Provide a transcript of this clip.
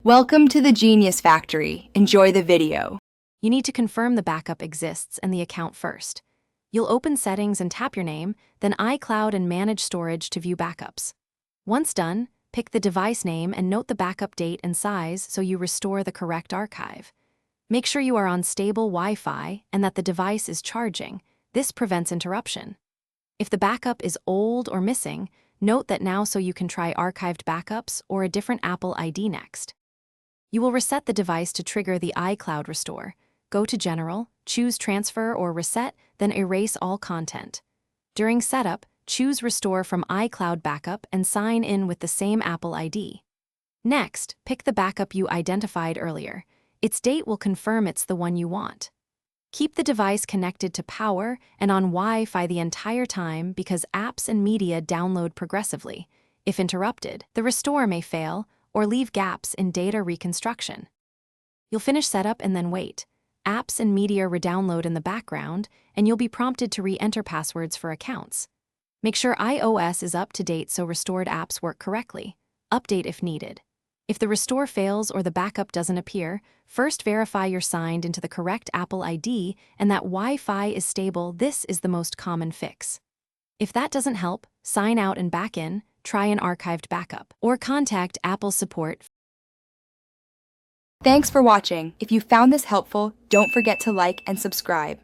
Welcome to the Genius Factory. Enjoy the video. You need to confirm the backup exists and the account first. You'll open Settings and tap your name, then iCloud and Manage Storage to view backups. Once done, pick the device name and note the backup date and size so you restore the correct archive. Make sure you are on stable Wi-Fi and that the device is charging. This prevents interruption. If the backup is old or missing, note that now so you can try archived backups or a different Apple ID next. You will reset the device to trigger the iCloud restore. Go to General, choose Transfer or Reset, then erase all content. During setup, choose Restore from iCloud Backup and sign in with the same Apple ID. Next, pick the backup you identified earlier. Its date will confirm it's the one you want. Keep the device connected to power and on Wi-Fi the entire time because apps and media download progressively. If interrupted, the restore may fail or leave gaps in data reconstruction. You'll finish setup and then wait. Apps and media redownload in the background, and you'll be prompted to re-enter passwords for accounts. Make sure iOS is up to date so restored apps work correctly. Update if needed. If the restore fails or the backup doesn't appear, first verify you're signed into the correct Apple ID and that Wi-Fi is stable. This is the most common fix. If that doesn't help, sign out and back in, try an archived backup, or contact Apple support. Thanks for watching. If you found this helpful, don't forget to like and subscribe.